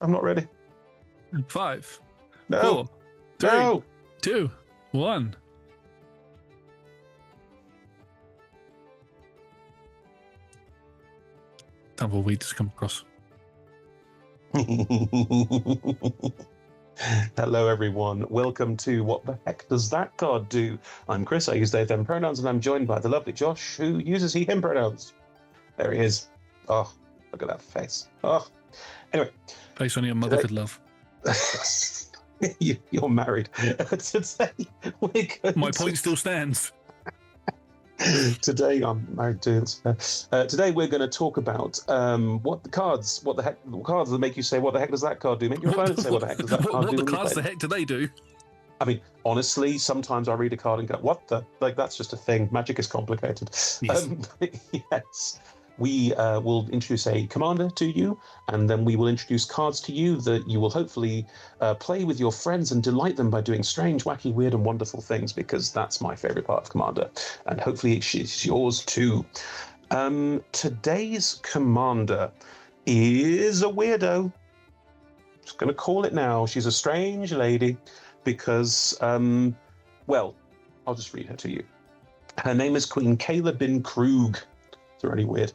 I'm not ready. 5, No. 4, 3, No. 2, 1. Tumbleweed has come across. Hello, everyone. Welcome to What the Heck Does That Card Do? I'm Chris. I use they, them pronouns, and I'm joined by the lovely Josh, who uses he, him pronouns. There he is. Oh, look at that face. Oh. Anyway. Face only a mother could love. You're married. Today, we're going My point still stands. Today, I'm married to. Today, we're going to talk about what the cards that make you say, "What the heck does that card do?" Make your opponent say, "What the heck does that card do?" What the cards the heck do they do? I mean, honestly, sometimes I read a card and go, "What the?" Like, that's just a thing. Magic is complicated. Yes. Yes. We will introduce a commander to you, and then we will introduce cards to you that you will hopefully play with your friends and delight them by doing strange, wacky, weird, and wonderful things, because that's my favorite part of Commander, and hopefully it's yours too. Today's commander is a weirdo. Just going to call it now. She's a strange lady because, well, I'll just read her to you. Her name is Queen Kayla bin-Kroog. It's already weird.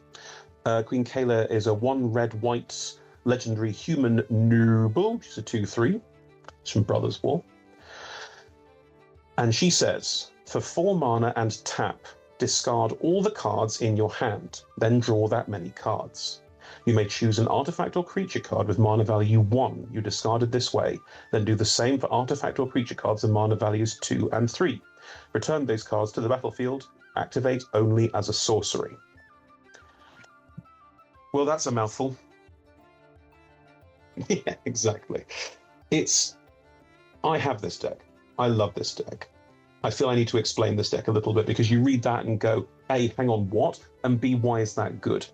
Queen Kayla is a 1 red-white legendary human noble. She's a 2/3. She's from Brothers War. And she says, for 4 mana and tap, discard all the cards in your hand, then draw that many cards. You may choose an artifact or creature card with mana value 1 you discarded this way, then do the same for artifact or creature cards with mana values 2 and 3. Return those cards to the battlefield. Activate only as a sorcery. Well, that's a mouthful. Yeah, exactly. I have this deck. I love this deck. I feel I need to explain this deck a little bit because you read that and go, A, hang on, what? And B, why is that good?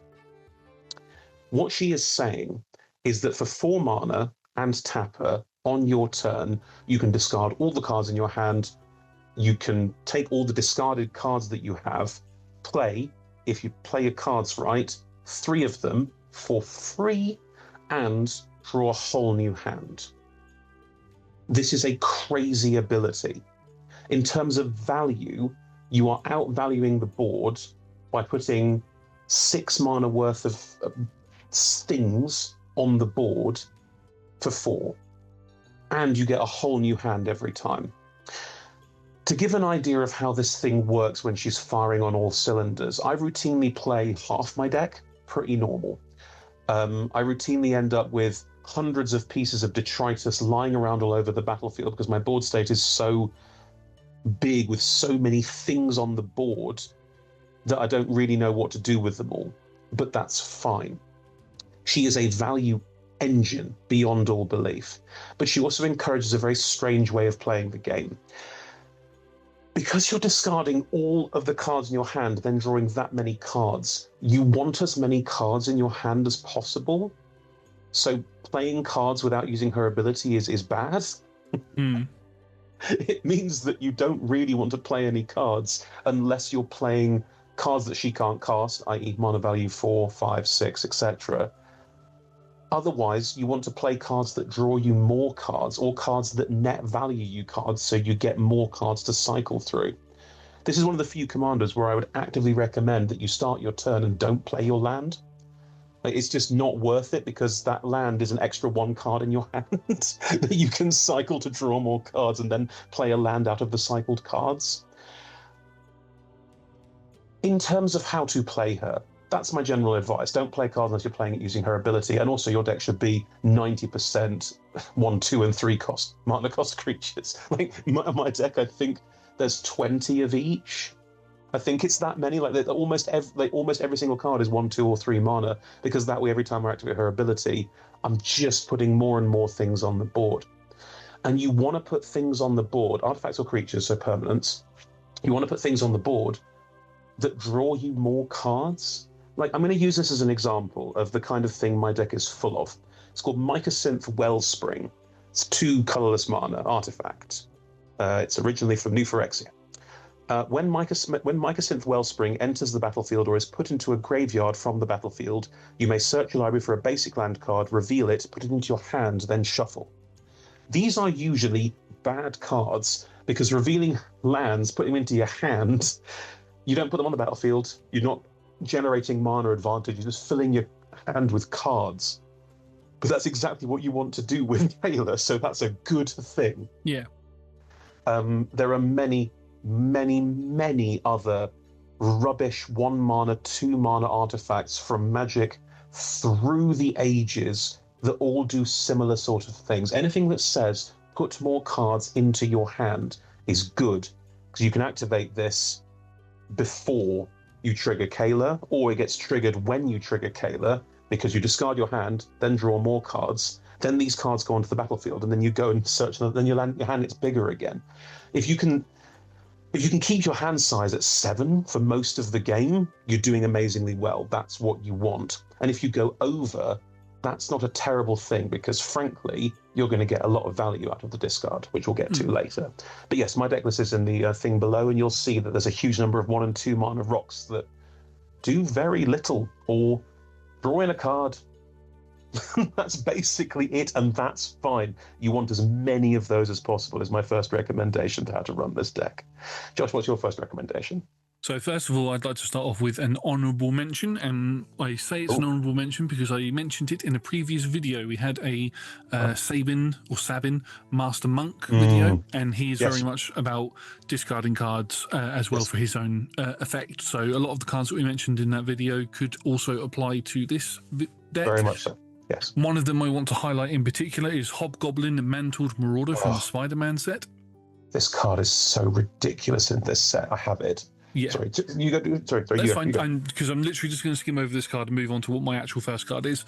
What she is saying is that for 4 mana and tapper on your turn, you can discard all the cards in your hand. You can take all the discarded cards that you have, play, if you play your cards right, 3 of them for free, and draw a whole new hand. This is a crazy ability. In terms of value, you are outvaluing the board by putting 6 mana worth of things on the board for 4, and you get a whole new hand every time. To give an idea of how this thing works when she's firing on all cylinders, I routinely play half my deck. Pretty normal. I routinely end up with hundreds of pieces of detritus lying around all over the battlefield because my board state is so big with so many things on the board that I don't really know what to do with them all. But that's fine. She is a value engine beyond all belief, but she also encourages a very strange way of playing the game. Because you're discarding all of the cards in your hand, then drawing that many cards, you want as many cards in your hand as possible. So playing cards without using her ability is bad. Mm. It means that you don't really want to play any cards unless you're playing cards that she can't cast, i.e. mana value 4, 5, 6, etc. Otherwise, you want to play cards that draw you more cards, or cards that net value you cards so you get more cards to cycle through. This is one of the few commanders where I would actively recommend that you start your turn and don't play your land. It's just not worth it because that land is an extra 1 card in your hand that you can cycle to draw more cards and then play a land out of the cycled cards. In terms of how to play her, that's my general advice. Don't play cards unless you're playing it using her ability, and also your deck should be 90% 1, 2, and 3 mana cost creatures. Like my deck, I think there's 20 of each. I think it's that many. Like almost every single card is 1, 2, or 3 mana, because that way every time I activate her ability, I'm just putting more and more things on the board. And you want to put things on the board, artifacts or creatures, so permanents. You want to put things on the board that draw you more cards. Like, I'm going to use this as an example of the kind of thing my deck is full of. It's called Mycosynth Wellspring. It's 2 colorless mana artifact. It's originally from New Phyrexia. When Mycosynth Wellspring enters the battlefield or is put into a graveyard from the battlefield, you may search your library for a basic land card, reveal it, put it into your hand, then shuffle. These are usually bad cards because revealing lands, putting them into your hand, you don't put them on the battlefield, you're not generating mana advantage, you're just filling your hand with cards. But that's exactly what you want to do with Kayla, so that's a good thing. Yeah. There are many other rubbish 1 mana, 2 mana artifacts from Magic through the ages that all do similar sort of things. Anything that says put more cards into your hand is good, because you can activate this before you trigger Kayla, or it gets triggered when you trigger Kayla, because you discard your hand, then draw more cards, then these cards go onto the battlefield, and then you go and search them, then your hand gets bigger again. If you can keep your hand size at 7 for most of the game, you're doing amazingly well. That's what you want. And if you go over, that's not a terrible thing, because frankly, you're going to get a lot of value out of the discard, which we'll get to later. But yes, my deck list is in the thing below, and you'll see that there's a huge number of 1 and 2 mana rocks that do very little, or draw in a card. That's basically it, and that's fine. You want as many of those as possible is my first recommendation to how to run this deck. Josh, what's your first recommendation? So first of all, I'd like to start off with an honourable mention, and I say it's an honourable mention because I mentioned it in a previous video. We had a Sabin Master Monk video, and he is very much about discarding cards as well for his own effect. So a lot of the cards that we mentioned in that video could also apply to this deck. Very much so. Yes. One of them I want to highlight in particular is Hobgoblin Mantled Marauder from the Spider-Man set. This card is so ridiculous in this set. I have it. Yeah. Sorry, you go. Sorry, that's fine. Because I'm literally just going to skim over this card and move on to what my actual first card is.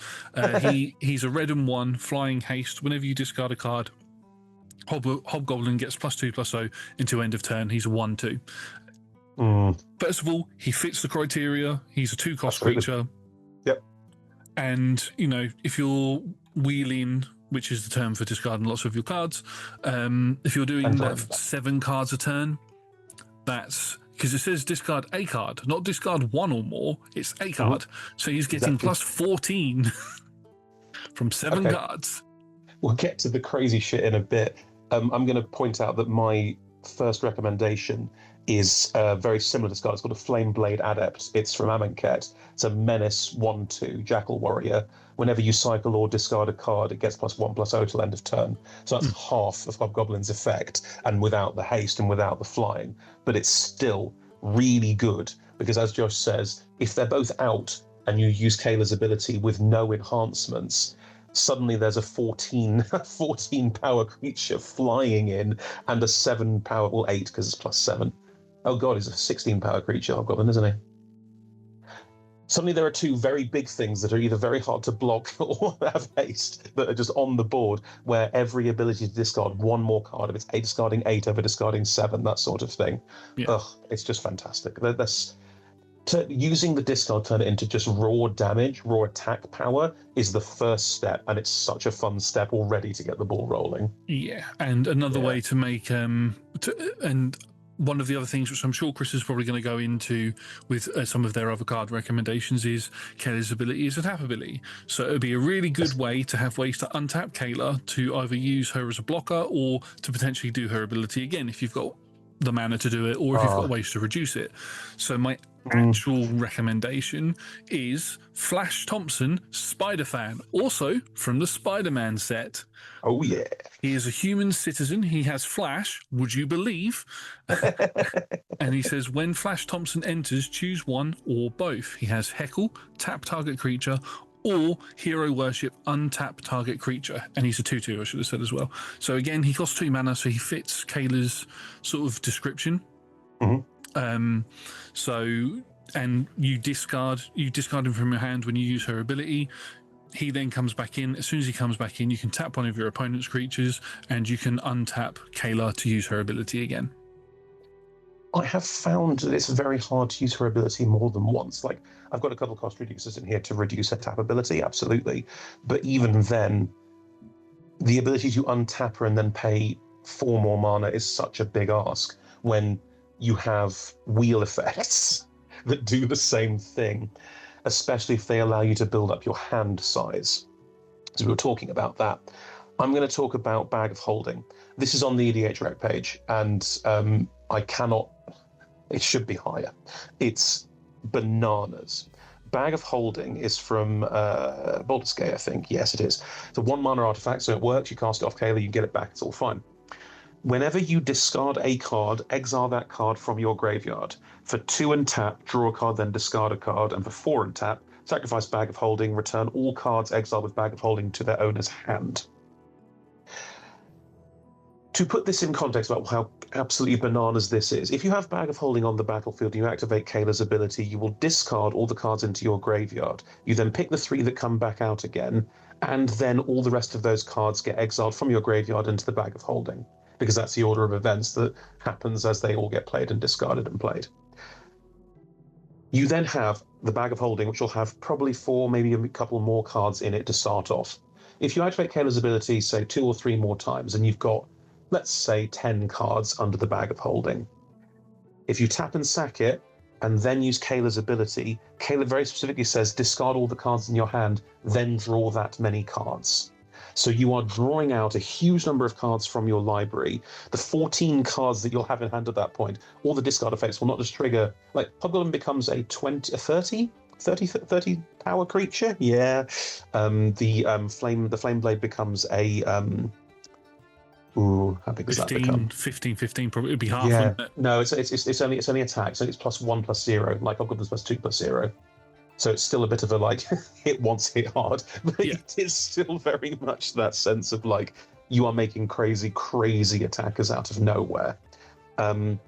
He's a red and 1 flying haste. Whenever you discard a card, Hobgoblin gets +2/+0 until end of turn. He's a 1/2. First of all, he fits the criteria. He's a 2-cost creature. Yep. And if you're wheeling, which is the term for discarding lots of your cards, if you're doing that 7 cards a turn, that's because it says discard a card, not discard 1 or more. It's a card. So he's getting +14 from 7 cards. We'll get to the crazy shit in a bit. I'm going to point out that my first recommendation is very similar to card. It's called a Flame Blade Adept. It's from Amonkhet. It's a menace 1/2 Jackal Warrior. Whenever you cycle or discard a card, it gets +1/+0 till end of turn. So that's half of Hobgoblin's effect, and without the haste and without the flying. But it's still really good, because as Josh says, if they're both out and you use Kayla's ability with no enhancements, suddenly there's a 14 power creature flying in, and a 7 power, well 8 because it's +7. Oh god, he's a 16 power creature, Hobgoblin, isn't he? Suddenly there are 2 very big things that are either very hard to block or have haste, that are just on the board, where every ability to discard 1 more card, if it's discarding 8 over discarding 7, that sort of thing. Yeah. Ugh, it's just fantastic. Using the discard, turn it into just raw damage, raw attack power is the first step, and it's such a fun step already to get the ball rolling. Yeah, and another way to make and one of the other things which I'm sure Chris is probably going to go into with some of their other card recommendations is Kayla's ability is a tap ability. So it would be a really good way to have ways to untap Kayla to either use her as a blocker or to potentially do her ability again if you've got the mana to do it, or if you've got ways to reduce it. So my actual recommendation is Flash Thompson, Spider-Fan, also from the Spider-Man set. Oh yeah. He is a human citizen. He has Flash, would you believe? And he says, when Flash Thompson enters, choose one or both. He has Heckle, tap target creature, or Hero Worship, untap target creature. And he's a 2/2, I should have said as well. So again, he costs 2 mana, so he fits Kayla's sort of description. And you discard him from your hand when you use her ability. He then comes back in. As soon as he comes back in, you can tap one of your opponent's creatures, and you can untap Kayla to use her ability again. I have found that it's very hard to use her ability more than once. Like, I've got a couple of cost reducers in here to reduce her tap ability, absolutely. But even then, the ability to untap her and then pay 4 more mana is such a big ask when you have wheel effects that do the same thing, especially if they allow you to build up your hand size. So we were talking about that. I'm going to talk about Bag of Holding. This is on the EDH rec page, and I cannot... It should be higher. It's bananas. Bag of Holding is from Baldur's Gate, I think. Yes, it is. It's a 1-mana artifact, so it works. You cast it off Kayla, you get it back. It's all fine. Whenever you discard a card, exile that card from your graveyard. For 2 and tap, draw a card, then discard a card. And for 4 and tap, sacrifice Bag of Holding, return all cards exiled with Bag of Holding to their owner's hand. To put this in context about how absolutely bananas this is, if you have Bag of Holding on the battlefield and you activate Kayla's ability, you will discard all the cards into your graveyard. You then pick the 3 that come back out again, and then all the rest of those cards get exiled from your graveyard into the Bag of Holding, because that's the order of events that happens as they all get played and discarded and played. You then have the Bag of Holding, which will have probably 4, maybe a couple more cards in it to start off. If you activate Kayla's ability, say 2 or 3 more times, and you've got, let's say, 10 cards under the Bag of Holding. If you tap and sack it, and then use Kayla's ability, Kayla very specifically says, discard all the cards in your hand, then draw that many cards. So you are drawing out a huge number of cards from your library. The 14 cards that you'll have in hand at that point, all the discard effects will not just trigger, like Hobgoblin becomes a 30 power creature. Yeah. The Flame Blade becomes a ooh, how big does that become? 15, probably. It'd be half. Yeah. It? No, it's only attack, so it's +1/+0, like Hobgoblin's +2/+0. So it's still a bit of a like hit once, hit hard, but yeah. It is still very much that sense of like you are making crazy attackers out of nowhere. The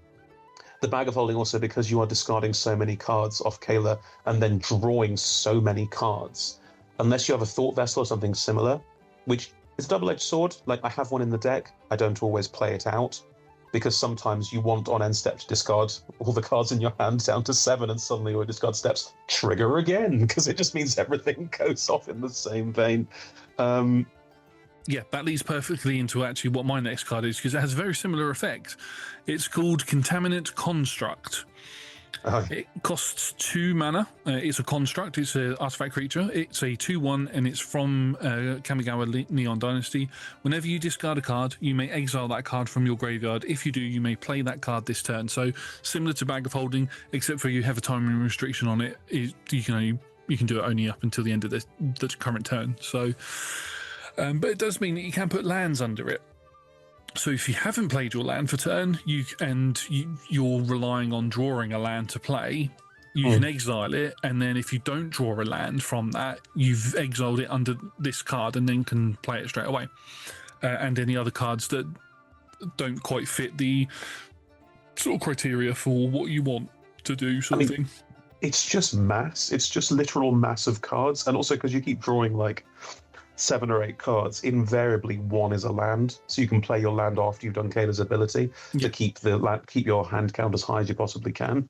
Bag of Holding also, because you are discarding so many cards off Kayla and then drawing so many cards, unless you have a Thought Vessel or something similar, which is a double-edged sword. Like I have one in the deck, I don't always play it out, because sometimes you want on end step to discard all the cards in your hand down to 7, and suddenly your discard steps trigger again, because it just means everything goes off in the same vein. Yeah, that leads perfectly into actually what my next card is, because it has a very similar effect. It's called Contaminant Construct. It costs 2 mana. It's a construct. It's an artifact creature. It's a 2/1, and it's from Kamigawa Neon Dynasty. Whenever you discard a card, you may exile that card from your graveyard. If you do, you may play that card this turn. So similar to Bag of Holding, except for you have a timing restriction on it. You can do it only up until the end of the current turn. So, but it does mean that you can put lands under it. So if you haven't played your land for turn, you're relying on drawing a land to play, you can exile it, and then if you don't draw a land from that, you've exiled it under this card and then can play it straight away. And any other cards that don't quite fit the sort of criteria for what you want to do, sort of thing. It's just mass. It's just literal mass of cards. And also because you keep drawing like 7 or 8 cards, invariably 1 is a land, so you can play your land after you've done Kayla's ability to keep your hand count as high as you possibly can.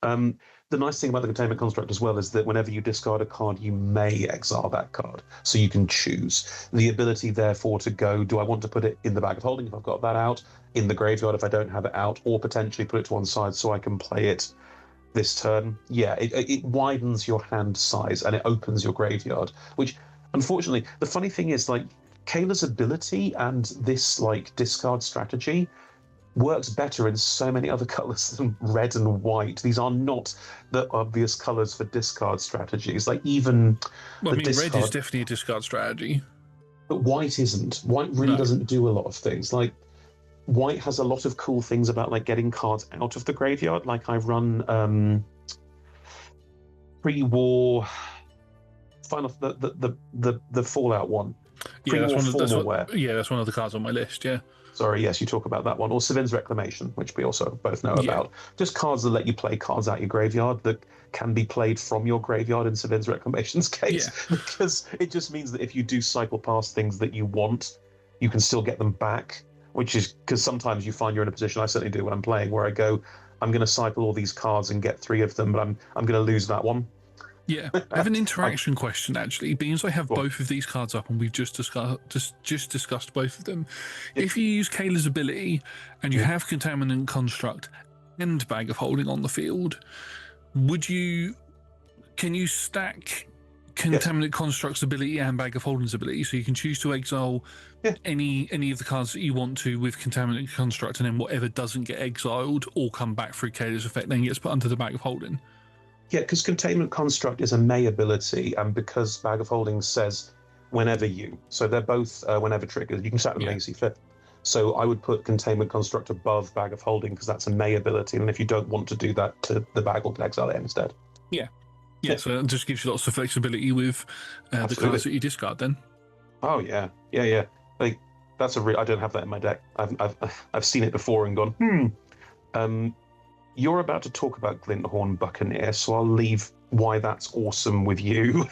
The nice thing about the Containment Construct as well is that whenever you discard a card, you may exile that card, so you can choose. The ability, therefore, to go, do I want to put it in the Bag of Holding if I've got that out, in the graveyard if I don't have it out, or potentially put it to one side so I can play it this turn. Yeah, it widens your hand size and it opens your graveyard, which... Unfortunately, the funny thing is, like, Kayla's ability and this, like, discard strategy works better in so many other colours than red and white. These are not the obvious colours for discard strategies. Like, even red is definitely a discard strategy. But white isn't. White really doesn't do a lot of things. Like, white has a lot of cool things about, like, getting cards out of the graveyard. Like, I run pre-war... the Fallout one. Yeah, that's one of the cards on my list. Yeah. Sorry, yes, you talk about that one, or Sevin's Reclamation, which we also both know about. Just cards that let you play cards out your graveyard that can be played from your graveyard in Sevin's Reclamation's case, because it just means that if you do cycle past things that you want, you can still get them back. Which is because sometimes you find you're in a position, I certainly do when I'm playing, where I go, I'm going to cycle all these cards and get 3 of them, but I'm going to lose that one. Yeah, I have an interaction question actually, because I have both of these cards up and we've just discussed both of them. If you use Kayla's ability and you have Contaminant Construct and Bag of Holding on the field, can you stack Contaminant Construct's ability and Bag of Holding's ability? So you can choose to exile any of the cards that you want to with Contaminant Construct, and then whatever doesn't get exiled or come back through Kayla's effect then gets put under the Bag of Holding. Yeah, because Containment Construct is a May ability, and because Bag of Holding says whenever you, so they're both whenever triggered, you can stack them how you see fit. So I would put Containment Construct above Bag of Holding because that's a May ability, and if you don't want to do that, the bag will exile it instead. Yeah, so it just gives you lots of flexibility with the cards that you discard then. Oh yeah. Like that's I don't have that in my deck. I've seen it before and gone, you're about to talk about Glinthorn Buccaneer, so I'll leave why that's awesome with you.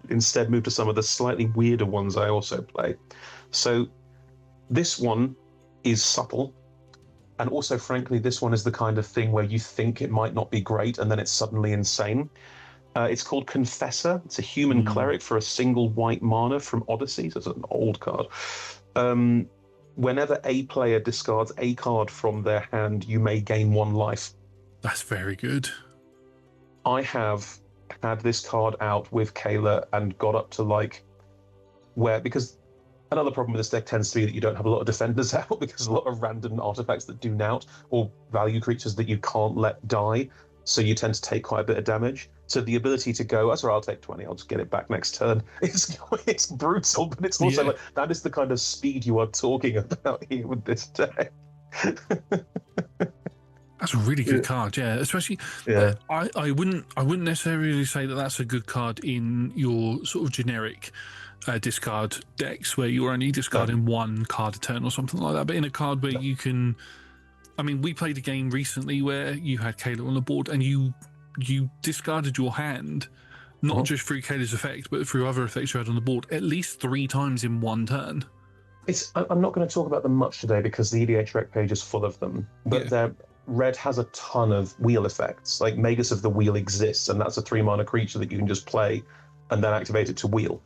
Instead, move to some of the slightly weirder ones I also play. So this one is subtle. And also, frankly, this one is the kind of thing where you think it might not be great, and then it's suddenly insane. It's called Confessor. It's a human cleric for a single white mana from Odyssey. So it's an old card. Whenever a player discards a card from their hand, you may gain 1 life. That's very good. I have had this card out with Kayla and got up to because another problem with this deck tends to be that you don't have a lot of defenders out because there's a lot of random artifacts that do nout or value creatures that you can't let die. So you tend to take quite a bit of damage. So the ability to go, that's right, I'll take 20, I'll just get it back next turn. It's brutal, but it's also that is the kind of speed you are talking about here with this deck. That's a really good card, especially I wouldn't necessarily say that that's a good card in your sort of generic discard decks where you're only discarding 1 card a turn or something like that, but in a card where you can, I mean, we played a game recently where you had Kayla on the board and you discarded your hand not just through Kayla's effect but through other effects you had on the board at least 3 times in 1 turn. I'm not going to talk about them much today because the EDH rec page is full of them, but Red has a ton of wheel effects. Like Magus of the Wheel exists, and that's a 3-mana creature that you can just play and then activate it to wheel.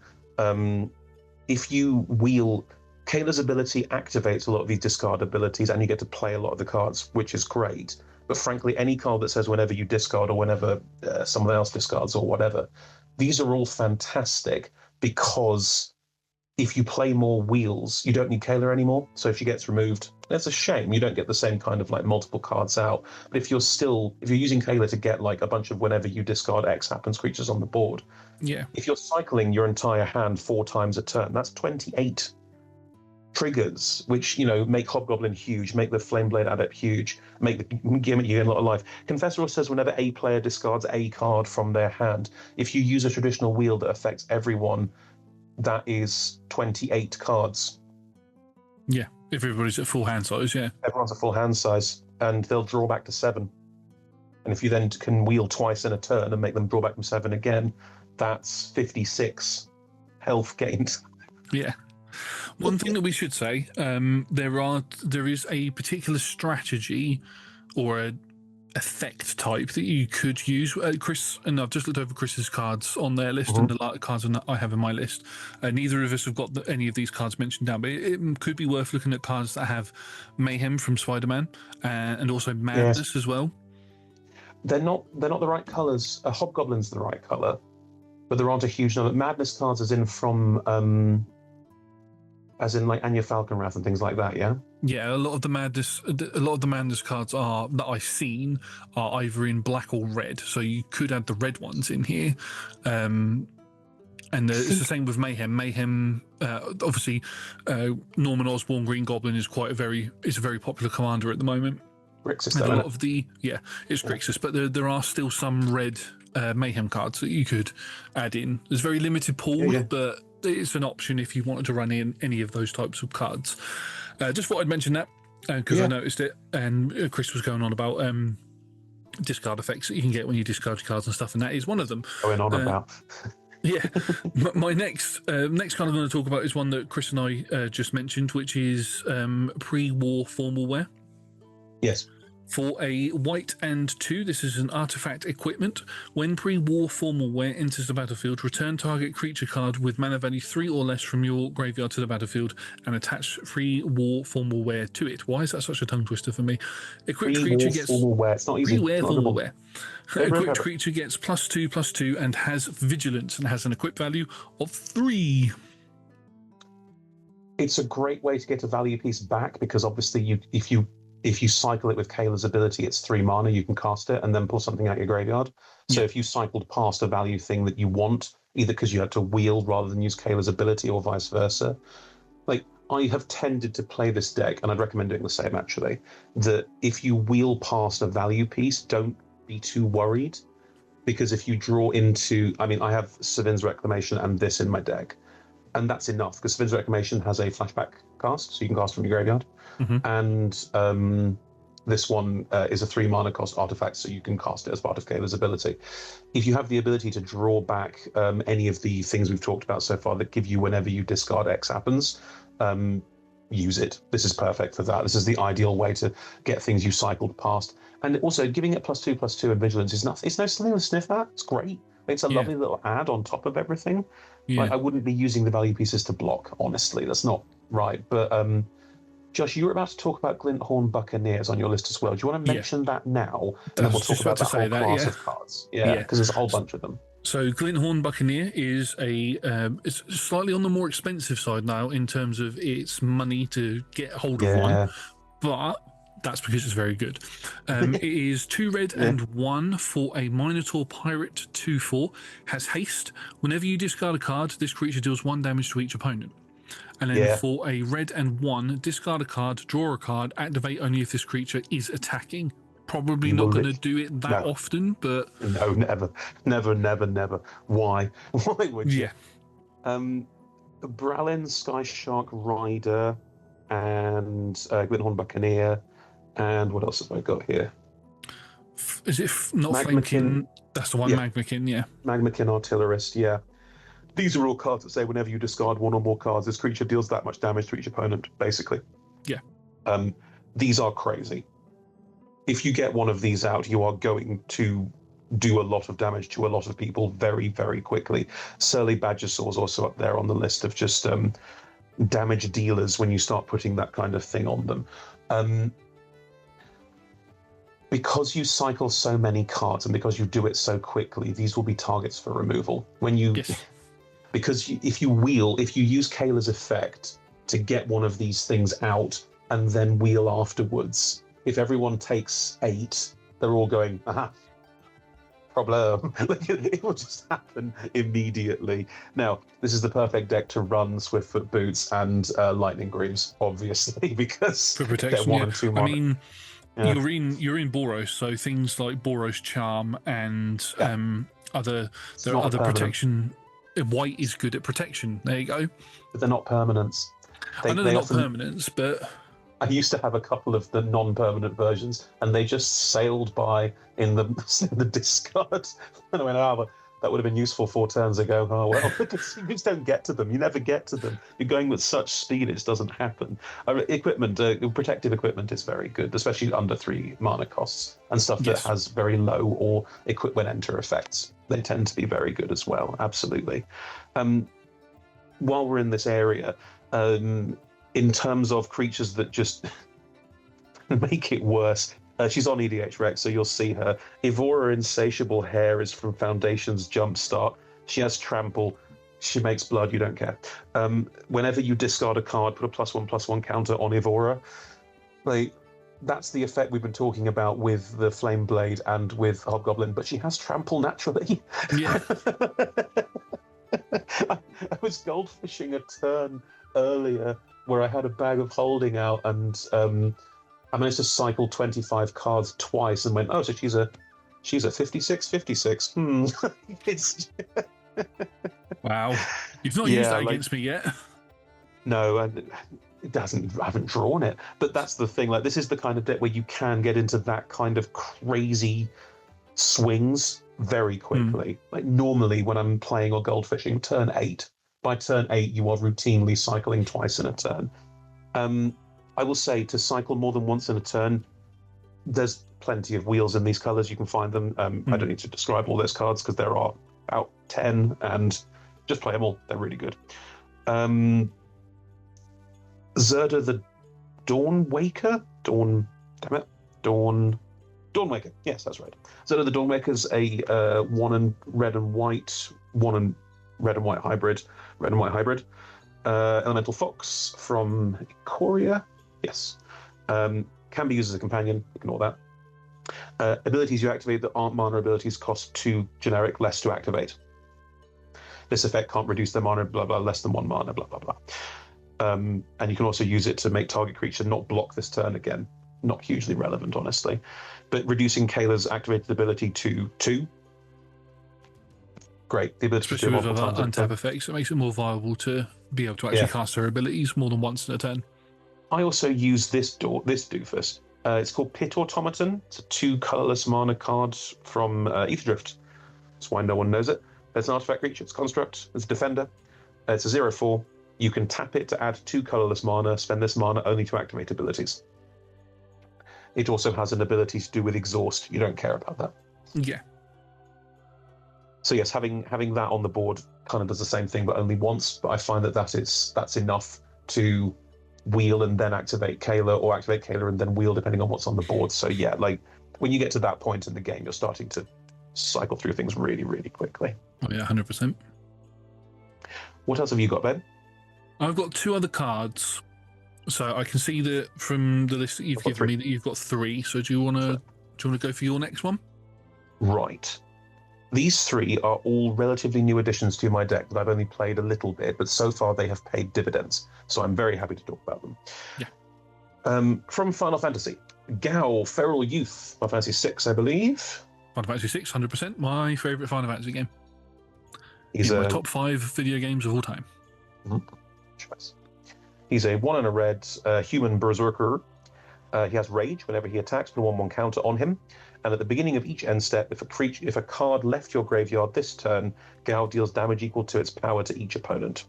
If you wheel, Kayla's ability activates a lot of these discard abilities, and you get to play a lot of the cards, which is great. But frankly, any card that says whenever you discard or whenever someone else discards or whatever, these are all fantastic because if you play more wheels, you don't need Kayla anymore. So if she gets removed, that's a shame. You don't get the same kind of multiple cards out. But if you're using Kayla to get a bunch of whenever you discard X happens creatures on the board, if you're cycling your entire hand 4 times a turn, that's 28 triggers, which make Hobgoblin huge, make the Flameblade Adept huge, make the Gimmick you gain a lot of life. Confessor says whenever a player discards a card from their hand, if you use a traditional wheel that affects everyone, that is 28 cards. Yeah, if everybody's at full hand size, Everyone's at full hand size, and they'll draw back to 7. And if you then can wheel twice in a turn and make them draw back from 7 again, that's 56 health gained. Yeah. One thing that we should say, there is a particular strategy or a effect type that you could use. Chris, and I've just looked over Chris's cards on their list and the cards I have in my list. Neither of us have got any of these cards mentioned down, but it could be worth looking at cards that have Mayhem from Spider-Man and also Madness as well. They're not the right colours. Hobgoblin's the right colour, but there aren't a huge number. Madness cards as in Anya Falconwrath and things like that, yeah? Yeah, a lot of the Madness cards that I've seen are either in black or red, so you could add the red ones in here. And it's the same with Mayhem. Mayhem, obviously, Norman Osborn Green Goblin is a very popular commander at the moment. Grixis, and a lot of it's Grixis, but there are still some red Mayhem cards that you could add in. There's a very limited pool, but it's an option if you wanted to run in any of those types of cards. Just thought I'd mention that because I noticed it, and Chris was going on about discard effects that you can get when you discard your cards and stuff, and that is one of them. Going on about. Yeah. My next card I'm going to talk about is one that Chris and I just mentioned, which is pre-war formal wear. Yes. For a white and 2, this is an artifact equipment. When pre-war formal wear enters the battlefield, return target creature card with mana value 3 or less from your graveyard to the battlefield and attach pre-war formal wear to it. Why is that such a tongue twister for me? Equipped creature gets formal wear. It's not easy. pre-wear formal wear. Equipped Forever. creature gets +2/+2 and has vigilance and has an equip value of 3. It's a great way to get a value piece back because obviously if you cycle it with Kayla's ability, it's 3 mana, you can cast it and then pull something out your graveyard. So if you cycled past a value thing that you want, either because you had to wheel rather than use Kayla's ability or vice versa, like I have tended to play this deck, and I'd recommend doing the same actually, that if you wheel past a value piece, don't be too worried. Because if you draw into, I mean, I have Savin's Reclamation and this in my deck, and that's enough because Savin's Reclamation has a flashback cast, so you can cast from your graveyard. And this one is a 3 mana cost artifact, so you can cast it as part of Kayla's ability. If you have the ability to draw back any of the things we've talked about so far that give you whenever you discard X happens, use it. This is perfect for that. This is the ideal way to get things you cycled past. And also giving it +2/+2 and vigilance is nothing. It's no something to sniff at. It's great. It's a lovely little add on top of everything. Like, I wouldn't be using the value pieces to block, honestly. That's not right. But Josh, you were about to talk about Glinthorn Buccaneers on your list as well. Do you want to mention that now? And then we'll talk about the whole class of cards. Yeah, because there's a whole bunch of them. So Glinthorn Buccaneer is it's slightly on the more expensive side now in terms of its money to get hold of one. But that's because it's very good. It is 2 red and 1 for a Minotaur Pirate 2/4. Has haste. Whenever you discard a card, this creature deals 1 damage to each opponent. And then for a red and 1, discard a card, draw a card, activate only if this creature is attacking. Probably not going to do it that often, but... No, never. Why? Why would you? Bralin, Sky Shark Rider, and Glinthorn Buccaneer, and what else have I got here? Is it not Flamekin? That's the one, Magmakin, Magmakin Artillerist, These are all cards that say whenever you discard 1 or more cards, this creature deals that much damage to each opponent, basically. These are crazy. If you get one of these out, you are going to do a lot of damage to a lot of people very, very quickly. Surly Badgersaw is also up there on the list of just damage dealers when you start putting that kind of thing on them. Because you cycle so many cards and because you do it so quickly, these will be targets for removal. When you... Because if you use Kayla's effect to get one of these things out and then wheel afterwards, if everyone takes 8, they're all going, aha, problem. It will just happen immediately. Now, this is the perfect deck to run Swiftfoot Boots and Lightning Greaves, obviously, because for protection, they're 1 and 2 mana. I mean, you're in Boros, so things like Boros Charm and other protection. White is good at protection. There you go. But they're not permanents. I know they're not permanents, but I used to have a couple of the non-permanent versions, and they just sailed by in the discard. And I went, but that would have been useful 4 turns ago. Oh well, because you just don't get to them. You never get to them. You're going with such speed, it doesn't happen. Protective equipment is very good, especially under 3 mana costs and stuff that has very low or equip when enter effects. They tend to be very good as well. Absolutely. While we're in this area, in terms of creatures that just make it worse, she's on EDH Rec, so you'll see her. Evora Insatiable Hair is from Foundation's Jumpstart. She has Trample. She makes blood, you don't care. Whenever you discard a card, put a +1/+1 counter on Evora. That's the effect we've been talking about with the Flame Blade and with Hobgoblin, but she has Trample naturally. Yeah. I was goldfishing a turn earlier where I had a bag of holding out and I managed to cycle 25 cards twice and went, oh, so she's a 56. It's wow. You've not used that against me yet. No, it doesn't. I haven't drawn it. But that's the thing. This is the kind of deck where you can get into that kind of crazy swings very quickly. Normally when I'm playing or goldfishing, turn 8. By turn 8, you are routinely cycling twice in a turn. I will say to cycle more than once in a turn, There's plenty of wheels in these colors. You can find them. I don't need to describe all those cards because there are about 10, and just play them all. They're really good. Zerda the Dawnwaker? Dawnwaker. Yes, that's right. Zerda the Dawnwaker's a 1 red and white hybrid. Elemental Fox from Ikoria. Yes. Can be used as a companion. Ignore that. Abilities you activate that aren't mana abilities cost 2 generic, less to activate. This effect can't reduce their mana, blah, blah, less than 1 mana, blah, blah, blah. And you can also use it to make target creature not block this turn again. Not hugely relevant, honestly. But reducing Kayla's activated ability to 2. Great. The ability especially to with other untap effects, it makes it more viable to be able to actually cast her abilities more than once in a turn. I also use this doofus. It's called Pit Automaton. It's a 2 colorless mana card from Aetherdrift. That's why no one knows it. It's an artifact creature. It's construct. It's a defender. It's a 0/4. You can tap it to add 2 colorless mana. Spend this mana only to activate abilities. It also has an ability to do with exhaust. You don't care about that. Yeah. So yes, having that on the board kind of does the same thing, but only once. But I find that's enough to wheel and then activate Kayla, or activate Kayla and then wheel, depending on what's on the board. So yeah, like when you get to that point in the game, you're starting to cycle through things really, really quickly. Oh yeah, 100%. What else have you got, Ben? I've got 2 other cards. So I can see that from the list that you've given me that you've got 3. So do you want to go for your next one? Right. These 3 are all relatively new additions to my deck that I've only played a little bit, but so far they have paid dividends. So I'm very happy to talk about them. Yeah. From Final Fantasy, Gao, Feral Youth, Final Fantasy 6, I believe. Final Fantasy 6, 100%. My favourite Final Fantasy game. He's my top 5 video games of all time. Choice. He's a 1 and a red human berserker. He has rage whenever he attacks, put a 1/1 counter on him. And at the beginning of each end step, if a card left your graveyard this turn, Gao deals damage equal to its power to each opponent.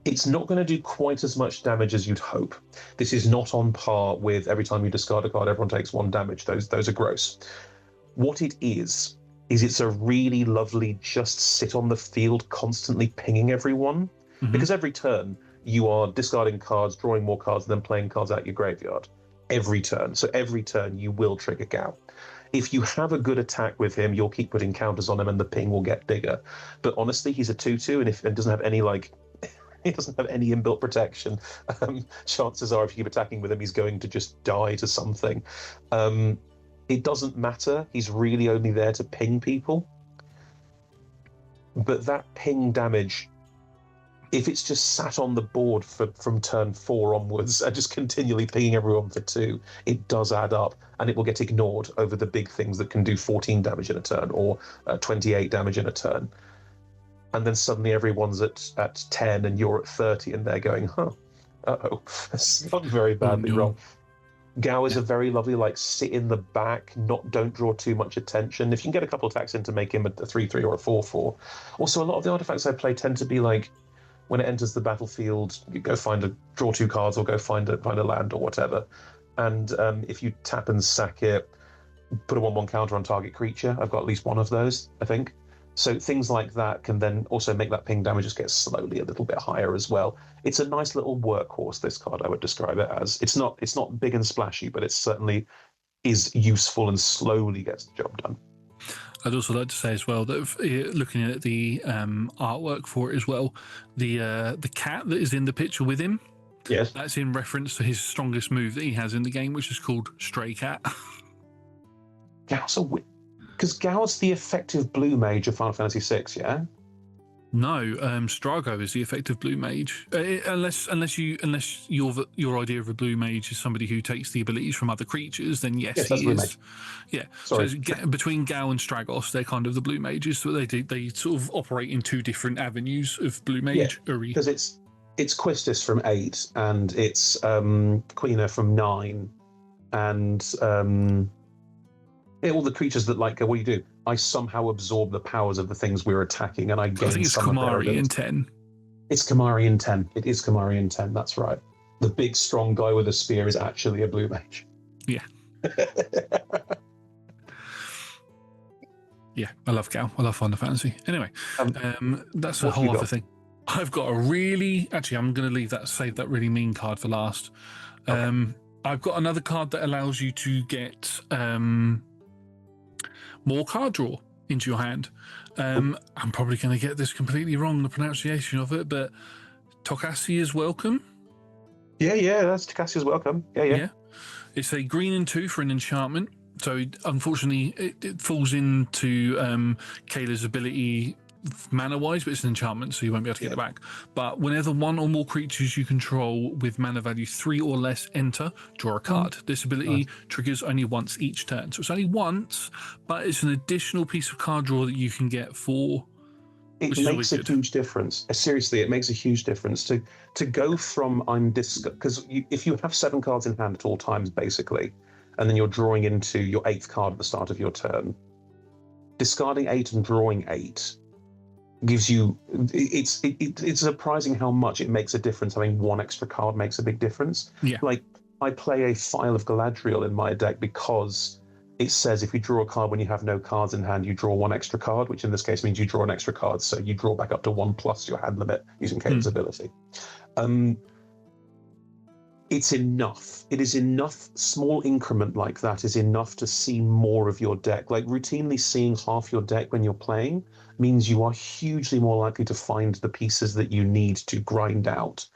It's not going to do quite as much damage as you'd hope. This is not on par with every time you discard a card, everyone takes 1 damage. Those are gross. What it is it's a really lovely just sit on the field constantly pinging everyone. Because every turn you are discarding cards, drawing more cards, and then playing cards out your graveyard. Every turn. So every turn you will trigger Gao. If you have a good attack with him, you'll keep putting counters on him and the ping will get bigger. But honestly, he's a 2/2 and doesn't have any he doesn't have any inbuilt protection. Chances are if you keep attacking with him, he's going to just die to something. It doesn't matter. He's really only there to ping people. But that ping damage, if it's just sat on the board from turn 4 onwards and just continually pinging everyone for 2, it does add up, and it will get ignored over the big things that can do 14 damage in a turn or 28 damage in a turn. And then suddenly everyone's at 10 and you're at 30 and they're going, that's not very badly wrong. Gao is a very lovely, sit in the back, don't draw too much attention. If you can get a couple attacks in to make him a 3/3 or a 4/4. Also, a lot of the artifacts I play tend to be when it enters the battlefield, you go draw 2 cards or go find a land or whatever. And if you tap and sack it, put a 1/1 counter on target creature. I've got at least 1 of those, I think. So things like that can then also make that ping damage just get slowly a little bit higher as well. It's a nice little workhorse, this card, I would describe it as. It's not big and splashy, but it certainly is useful and slowly gets the job done. I'd also like to say as well that looking at the artwork for it as well, the cat that is in the picture with him, yes, that's in reference to his strongest move that he has in the game, which is called Stray Cat. Because Gao's the effective blue mage of Final Fantasy VI, yeah? No, Strago is the effective blue mage. Unless your idea of a blue mage is somebody who takes the abilities from other creatures, then yes he is. Mage. Yeah. Sorry. So between Gao and Stragos, they're kind of the blue mages. So they sort of operate in 2 different avenues of blue mage. Because it's Quistis from 8, and it's Quina from 9, and all the creatures that what do you do? I somehow absorb the powers of the things we're attacking, and I gain. I think it's some Kumari in 10. It's Kumari in 10. It is Kumari in 10. That's right. The big strong guy with a spear is actually a blue mage. Yeah. Yeah, I love Gal. I love Final Fantasy. Anyway, that's a whole other thing. I've got a really... Actually, I'm going to save that really mean card for last. Okay. I've got another card that allows you to get more card draw into your hand. I'm probably going to get this completely wrong, the pronunciation of it, but Tokasia's Welcome? Yeah, that's Tokasia's Welcome. Yeah. It's a 3/2 for an enchantment. So unfortunately, it falls into Kayla's ability mana-wise, but it's an enchantment, so you won't be able to get it back. But whenever one or more creatures you control with mana value 3 or less enter, draw a card. This ability triggers only once each turn. So it's only once, but it's an additional piece of card draw that you can get for... It makes a huge difference. Seriously, it makes a huge difference to go from because if you have 7 cards in hand at all times, basically, and then you're drawing into your 8th card at the start of your turn, discarding 8 and drawing 8 gives you... It's surprising how much it makes a difference. Having 1 extra card makes a big difference. Yeah. Like, I play a File of Galadriel in my deck because it says if you draw a card when you have no cards in hand, you draw 1 extra card, which in this case means you draw an extra card, so you draw back up to 1 plus your hand limit using Kayla's ability. It's enough. It is enough. Small increment like that is enough to see more of your deck. Like, routinely seeing half your deck when you're playing means you are hugely more likely to find the pieces that you need to grind out.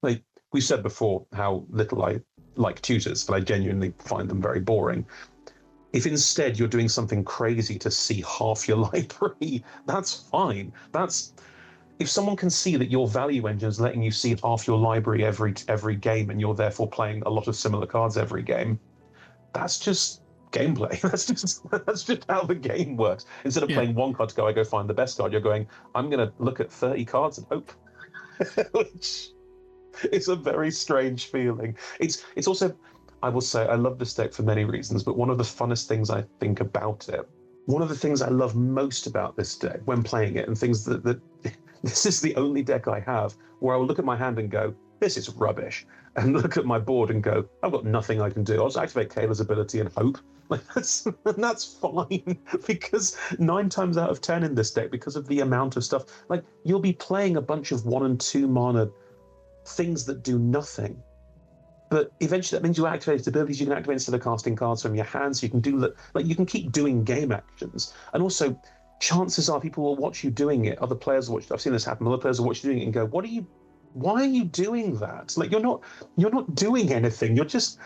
Like, we said before how little I like tutors, but I genuinely find them very boring. If instead you're doing something crazy to see half your library, that's fine. If someone can see that your value engine is letting you see half your library every game, and you're therefore playing a lot of similar cards every game, that's just gameplay. That's just how the game works. Instead of playing 1 card to go, I go find the best card, you're going, I'm going to look at 30 cards and hope. Which is a very strange feeling. It's also... I will say I love this deck for many reasons, but one of the funnest things I think about it, one of the things I love most about this deck when playing it, and things that this is the only deck I have where I will look at my hand and go, this is rubbish, and look at my board and go, I've got nothing I can do. I'll just activate Kayla's ability and hope. Like, that's fine, because 9 times out of 10 in this deck, because of the amount of stuff, like, you'll be playing a bunch of 1 and 2 mana things that do nothing. But eventually that means you activate abilities you can activate instead of casting cards from your hand, so you can do that. Like, you can keep doing game actions. And also, chances are people will watch you doing it. Other players will watch. I've seen this happen. Other players will watch you doing it and go, why are you doing that? Like, you're not doing anything. You're just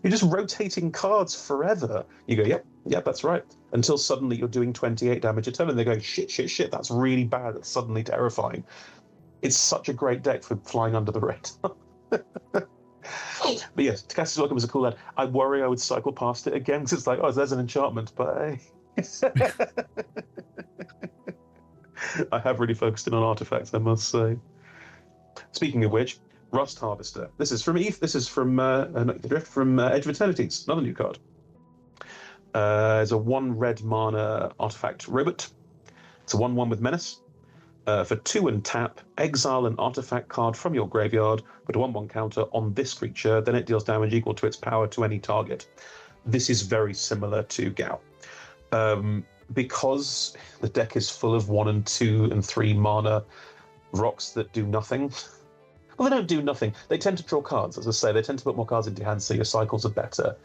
rotating cards forever. You go, yep, that's right. Until suddenly you're doing 28 damage a turn, and they're going, shit, that's really bad. That's suddenly terrifying. It's such a great deck for flying under the radar. But yes, Tokasia's Welcome is a cool lad. I worry I would cycle past it again, because it's like, oh, there's an enchantment, but hey. I have really focused in on artifacts, I must say. Speaking of which, Rust Harvester. This is from Eve. This is from Drift from Edge of Eternities. Another new card. It's a 1 red mana artifact robot. It's a 1/1 with menace. For 2 and tap, exile an artifact card from your graveyard, put a 1/1 counter on this creature, then it deals damage equal to its power to any target. This is very similar to Gao. Because the deck is full of 1 and 2 and 3 mana rocks that do nothing. Well, they don't do nothing. They tend to draw cards, as I say. They tend to put more cards into your hand, so your cycles are better.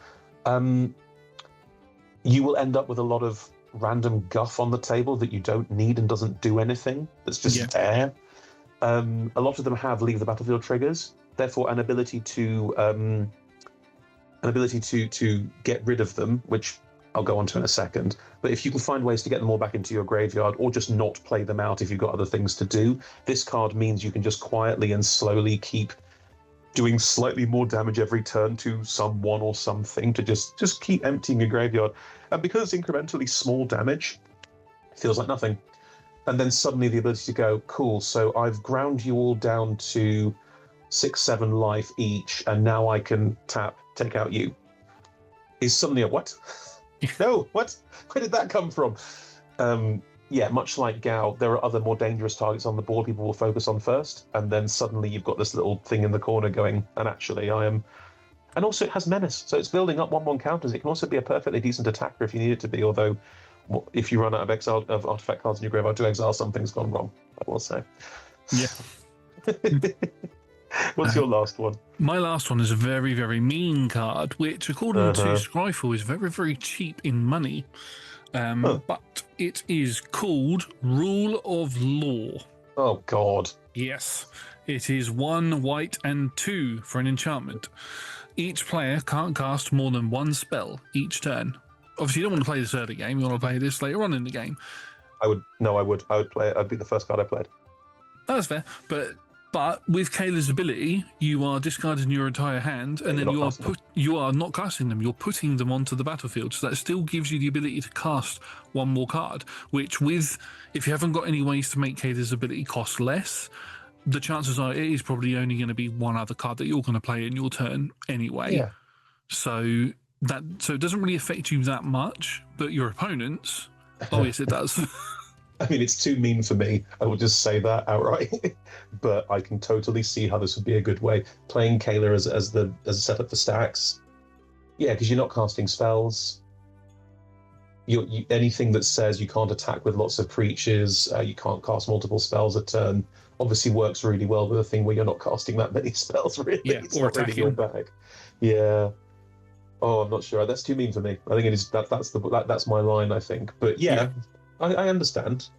You will end up with a lot of random guff on the table that you don't need and doesn't do anything. That's just there. A lot of them have leave the battlefield triggers, therefore an ability to get rid of them, which I'll go on to in a second. But if you can find ways to get them all back into your graveyard, or just not play them out if you've got other things to do, this card means you can just quietly and slowly keep doing slightly more damage every turn to someone or something, to just keep emptying your graveyard. And because it's incrementally small damage, it feels like nothing. And then suddenly the ability to go, cool, so I've ground you all down to 6-7 life each, and now I can tap, take out you. Is suddenly a what? No, what? Where did that come from? Yeah, much like Gao, there are other more dangerous targets on the board people will focus on first, and then suddenly you've got this little thing in the corner going, and actually I am And also it has menace, so it's building up 1/1 counters. It can also be a perfectly decent attacker if you need it to be, although if you run out of artifact cards in your graveyard to exile, something's gone wrong, I will say. Yeah. What's your last one? My last one is a very, very mean card, which, according to Scryfall, is very, very cheap in money. But it is called Rule of Law. Oh, God. Yes. It is 1 white and 2 for an enchantment. Each player can't cast more than one spell each turn. Obviously, you don't want to play this early game. You want to play this later on in the game. I would play it. I'd be the first card I played. That's fair. But with Kayla's ability, you are discarding your entire hand, and then you are not casting them. You're putting them onto the battlefield. So that still gives you the ability to cast one more card. Which, if you haven't got any ways to make Kayla's ability cost less, the chances are it is probably only going to be one other card that you're going to play in your turn anyway. Yeah. So it doesn't really affect you that much, but your opponents, oh yes, it does. I mean, it's too mean for me. I will just say that outright. But I can totally see how this would be a good way. Playing Kayla as a setup for stacks. Yeah, because you're not casting spells. Anything that says you can't attack with lots of creatures, you can't cast multiple spells a turn, obviously works really well with a thing where you're not casting that many spells, really. Yeah, it's or not really your bag. Yeah. Oh, I'm not sure. That's too mean for me. I think it is. That's my line, I think. But yeah. I understand.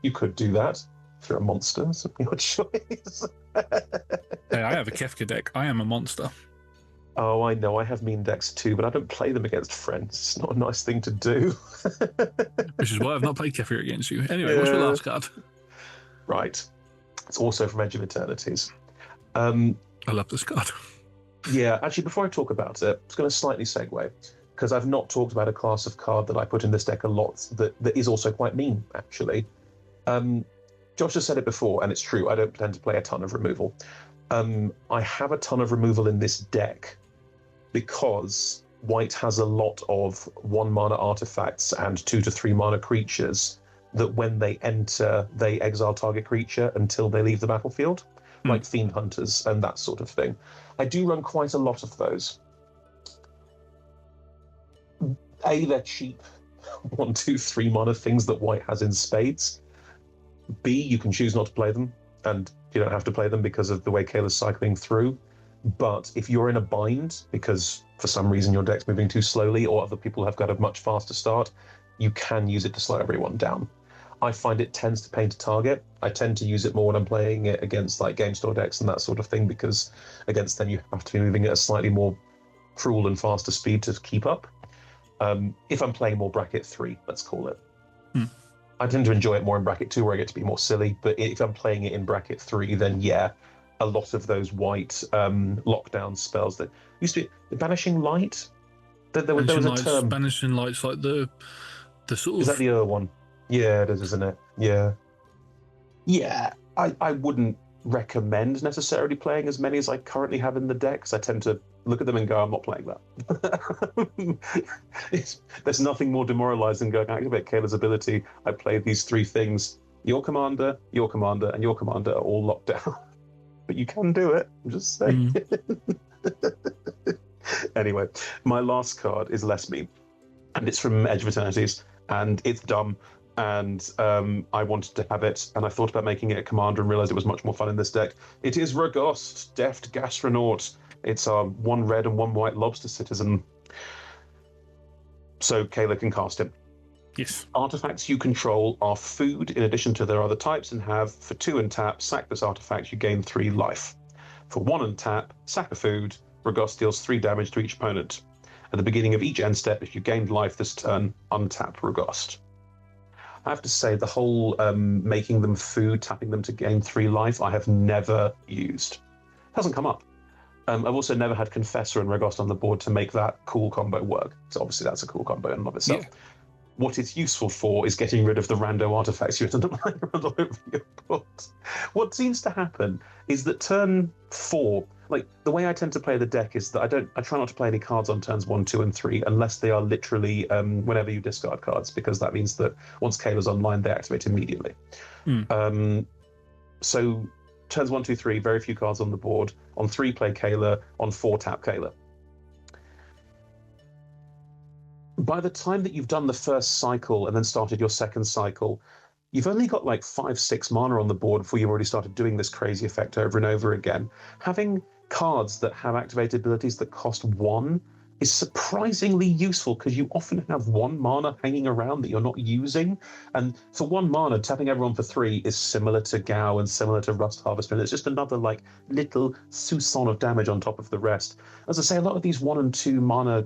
You could do that if you're a monster. It's your choice. Hey, I have a Kefka deck. I am a monster. Oh, I know. I have mean decks too, but I don't play them against friends. It's not a nice thing to do. Which is why I've not played Kefka against you. Anyway, what's your last card? Right. It's also from Edge of Eternities. I love this card. Yeah, actually, before I talk about it, it's going to slightly segue, because I've not talked about a class of card that I put in this deck a lot that is also quite mean, actually. Josh has said it before, and it's true, I don't tend to play a ton of removal. I have a ton of removal in this deck because white has a lot of 1 mana artifacts and 2 to 3 mana creatures that when they enter, they exile target creature until they leave the battlefield, like Fiend Hunters and that sort of thing. I do run quite a lot of those. A, they're cheap 1, 2, 3 mana things that white has in spades. B, you can choose not to play them, and you don't have to play them because of the way Kayla's cycling through. But if you're in a bind, because for some reason your deck's moving too slowly or other people have got a much faster start, you can use it to slow everyone down. I find it tends to paint a target. I tend to use it more when I'm playing it against like game store decks and that sort of thing, because against them you have to be moving at a slightly more cruel and faster speed to keep up. If I'm playing more bracket 3, let's call it. I tend to enjoy it more in bracket 2 where I get to be more silly, but if I'm playing it in bracket 3, then yeah, a lot of those white lockdown spells that used to be Banishing Light. There was a term. Banishing Light's like the sort of. Is that the other one? Yeah, it is, isn't it? Yeah. Yeah, I wouldn't recommend necessarily playing as many as I currently have in the deck, because I tend to look at them and go, I'm not playing that. There's nothing more demoralizing than going, activate Kayla's ability. I play these 3 things. Your commander, and your commander are all locked down. But you can do it. I'm just saying. Anyway, my last card is less mean. And it's from Edge of Eternities. And it's dumb. And I wanted to have it. And I thought about making it a commander and realized it was much more fun in this deck. It is Ragost, Deft Gastronaut. It's 1 red and 1 white lobster citizen. So Kayla can cast him. Yes. Artifacts you control are food in addition to their other types and have, for 2 and tap, sack this artifact, you gain 3 life. For 1 and tap, sack a food, Ragost deals 3 damage to each opponent. At the beginning of each end step, if you gained life this turn, untap Ragost. I have to say, the whole making them food, tapping them to gain 3 life, I have never used. It hasn't come up. I've also never had Confessor and Ragost on the board to make that cool combo work. So obviously that's a cool combo in and of itself. Yeah. What it's useful for is getting rid of the rando artifacts you end up lying around all over your board. What seems to happen is that turn 4, like the way I tend to play the deck is that I try not to play any cards on turns 1, 2, and 3 unless they are literally whenever you discard cards, because that means that once Kayla's online, they activate immediately. So turns 1, 2, 3, very few cards on the board. On 3, play Kayla. On 4, tap Kayla. By the time that you've done the first cycle and then started your second cycle, you've only got like 5, 6 mana on the board before you've already started doing this crazy effect over and over again. Having cards that have activated abilities that cost 1 is surprisingly useful because you often have 1 mana hanging around that you're not using. And for 1 mana, tapping everyone for 3 is similar to Gao and similar to Rust Harvester. It's just another like little soupçon of damage on top of the rest. As I say, a lot of these 1 and 2 mana,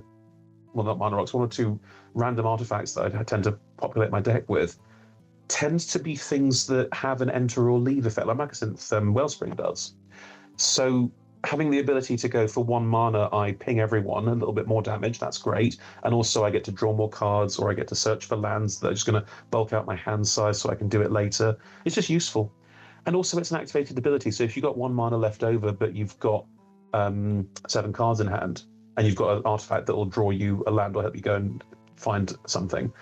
well, not mana rocks, 1 or 2 random artifacts that I tend to populate my deck with tends to be things that have an enter or leave effect, like Magicant Wellspring does. So having the ability to go for 1 mana, I ping everyone, a little bit more damage, that's great. And also I get to draw more cards, or I get to search for lands that are just going to bulk out my hand size so I can do it later. It's just useful. And also it's an activated ability, so if you've got 1 mana left over, but you've got 7 cards in hand, and you've got an artifact that will draw you a land or help you go and find something,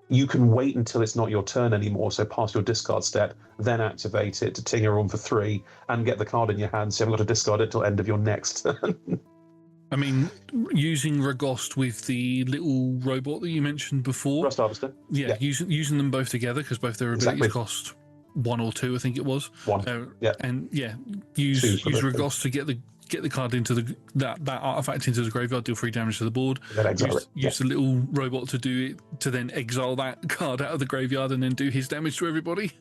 you can wait until it's not your turn anymore, so pass your discard step, then activate it to ting everyone for 3 and get the card in your hand, so you haven't got to discard it till end of your next turn. I mean, using Ragost with the little robot that you mentioned before. Rust Harvester. Yeah. Using them both together because both their abilities cost 1 or 2, I think it was. 1. And use Ragost to get the card into that artifact into the graveyard, deal 3 damage to the board. Use the little robot to do it, to then exile that card out of the graveyard and then do his damage to everybody.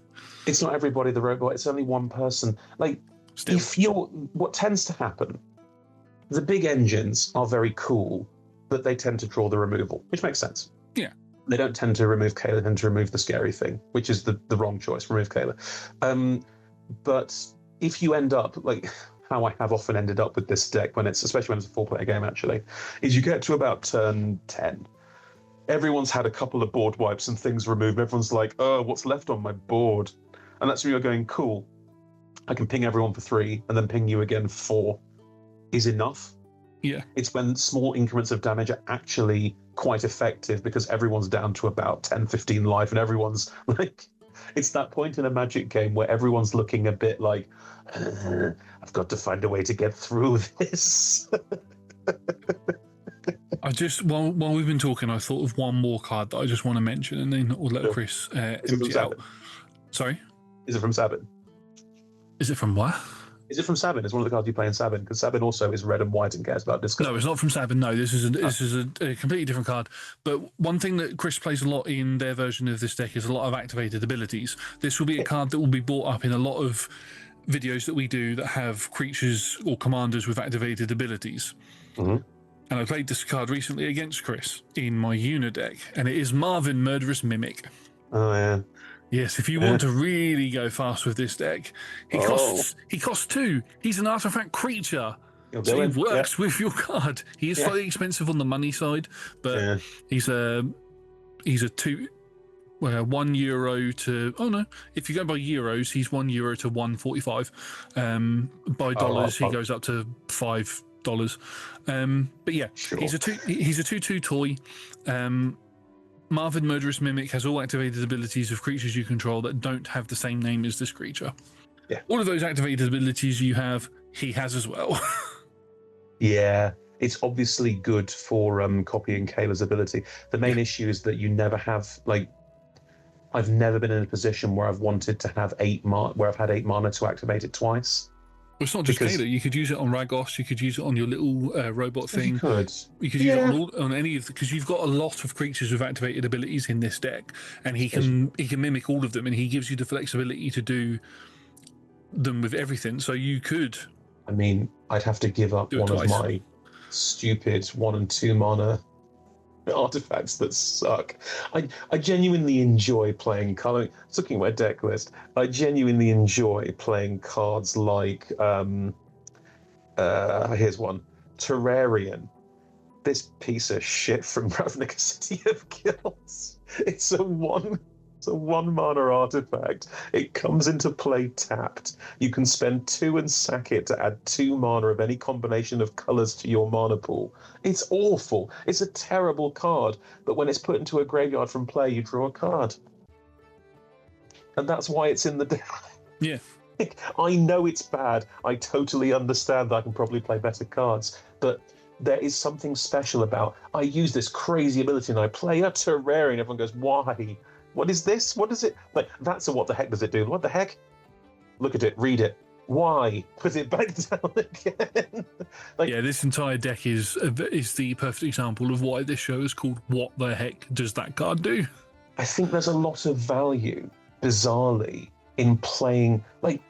It's not everybody, the robot. It's only 1 person. Like, what tends to happen, the big engines are very cool, but they tend to draw the removal, which makes sense. Yeah. They don't tend to remove Kayla, they tend to remove the scary thing, which is the wrong choice, remove Kayla. But if you end up, like how I have often ended up with this deck, especially when it's a 4-player game actually, is you get to about turn 10. Everyone's had a couple of board wipes and things removed. Everyone's like, oh, what's left on my board? And that's when you're going, cool, I can ping everyone for 3 and then ping you again for 4 is enough. Yeah. It's when small increments of damage are actually quite effective because everyone's down to about 10, 15 life and everyone's like, it's that point in a Magic game where everyone's looking a bit like, I've got to find a way to get through this. I just, while we've been talking, I thought of one more card that I just want to mention and then we'll let Chris empty out. Sorry? Is it from Sabin? Is it from what? Is it from Sabin? It's one of the cards you play in Sabin, because Sabin also is red and white and cares about discard. No, it's not from Sabin. No, this is a completely different card. But one thing that Chris plays a lot in their version of this deck is a lot of activated abilities. This will be a card that will be brought up in a lot of videos that we do that have creatures or commanders with activated abilities. Mm-hmm. And I played this card recently against Chris in my Una deck, and it is Marvin Murderous Mimic. Oh, yeah. Yes, if you want to really go fast with this deck, he costs 2. He's an artifact creature. So he works with your card. He is slightly expensive on the money side, but he's a 2 €1 to, oh no, if you go by euros, he's €1 to 1.45. By dollars, he goes up to $5. But yeah, sure. He's a 2/2 toy. Marvin Murderous Mimic has all activated abilities of creatures you control that don't have the same name as this creature. Yeah. All of those activated abilities you have, he has as well. Yeah, it's obviously good for copying Kayla's ability. The main issue is that you never have, like, I've never been in a position where I've wanted to have 8 mana, where I've had 8 mana to activate it twice. Well, it's not just Kayla. You could use it on Ragos. You could use it on your little robot thing. You could use it on any of, because you've got a lot of creatures with activated abilities in this deck, and he can mimic all of them, and he gives you the flexibility to do them with everything. So you could. I mean, I'd have to give up one of my stupid 1 and 2 mana artifacts that suck. I genuinely enjoy playing color. Looking at my deck list, I genuinely enjoy playing cards like here's one, Terrarian. This piece of shit from Ravnica City of Guilds. It's a 1 mana artifact. It comes into play tapped. You can spend 2 and sack it to add 2 mana of any combination of colours to your mana pool. It's awful. It's a terrible card, but when it's put into a graveyard from play, you draw a card. And that's why it's in the deck. Yeah. I know it's bad. I totally understand that I can probably play better cards, but there is something special about I use this crazy ability and I play a Terrarium. Everyone goes, why? What is this? What is it? Like, that's a what the heck does it do? What the heck? Look at it, read it. Why? Put it back down again. Like, yeah, this entire deck is the perfect example of why this show is called What the Heck Does That Card Do? I think there's a lot of value, bizarrely, in playing, like,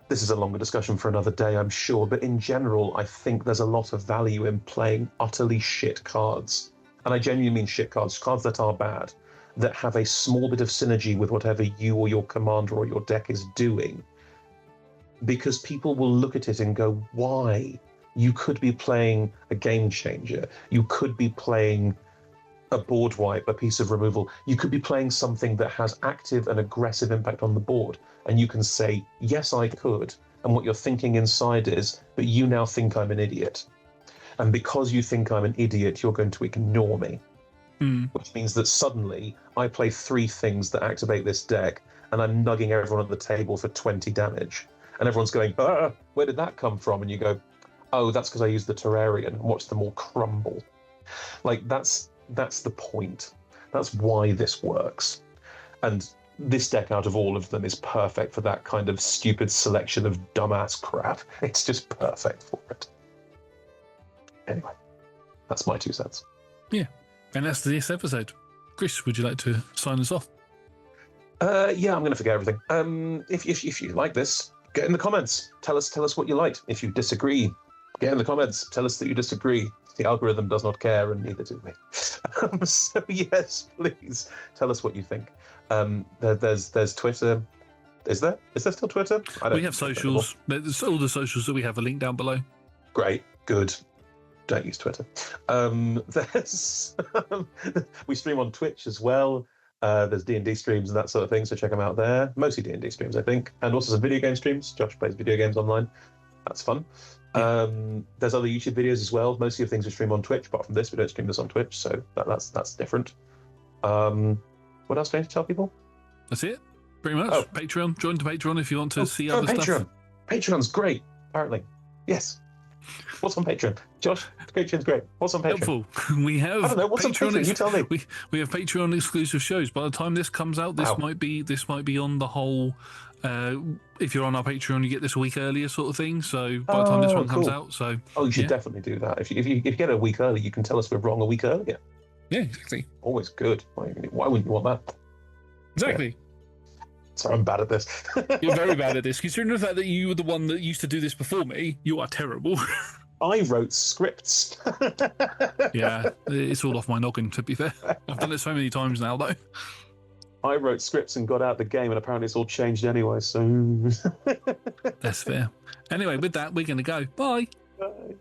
this is a longer discussion for another day, I'm sure, but in general, I think there's a lot of value in playing utterly shit cards. And I genuinely mean shit cards, cards that are bad, that have a small bit of synergy with whatever you or your commander or your deck is doing. Because people will look at it and go, why? You could be playing a game changer. You could be playing a board wipe, a piece of removal. You could be playing something that has active and aggressive impact on the board. And you can say, yes, I could. And what you're thinking inside is, but you now think I'm an idiot. And because you think I'm an idiot, you're going to ignore me. Which means that suddenly I play 3 things that activate this deck, and I'm nugging everyone at the table for 20 damage. And everyone's going, where did that come from? And you go, oh, that's because I used the Terrarium and watched them all crumble. Like, that's the point. That's why this works. And this deck out of all of them is perfect for that kind of stupid selection of dumbass crap. It's just perfect for it. Anyway, that's my 2 cents. Yeah, and that's this episode. Chris, would you like to sign us off? Yeah, I'm going to forget everything. If you like this, get in the comments. Tell us what you liked. If you disagree, get in the comments. Tell us that you disagree. The algorithm does not care, and neither do we. So yes, please tell us what you think. There's Twitter. Is there still Twitter? We have socials. There's all the socials that we have a link down below. Great, good. Don't use Twitter. There's we stream on Twitch as well. There's D&D streams and that sort of thing, so check them out there. Mostly D&D streams, I think, and also some video game streams. Josh plays video games online. That's fun. There's other YouTube videos as well. Mostly of things we stream on Twitch. Apart from this, we don't stream this on Twitch, so that's different. What else do I need to tell people? That's it, pretty much. Oh. Patreon. Join the Patreon if you want to see other stuff. Patreon's great, apparently. Yes. What's on Patreon? Josh, Patreon's great. What's on Patreon? Helpful. We have. I don't know. What's on Patreon? You tell me. We have Patreon exclusive shows. By the time this comes out, this might be on the whole. If you're on our Patreon, you get this a week earlier, sort of thing. So by the time this one comes out, so you should definitely do that. If you get it a week early, you can tell us we're wrong a week earlier. Yeah, exactly. Always good. Why wouldn't you want that? Exactly. Yeah. Sorry, I'm bad at this. You're very bad at this. Considering the fact that you were the one that used to do this before me, you are terrible. I wrote scripts. Yeah, it's all off my noggin, to be fair. I've done it so many times now, though. I wrote scripts and got out the game, and apparently it's all changed anyway, so... That's fair. Anyway, with that, we're going to go. Bye. Bye.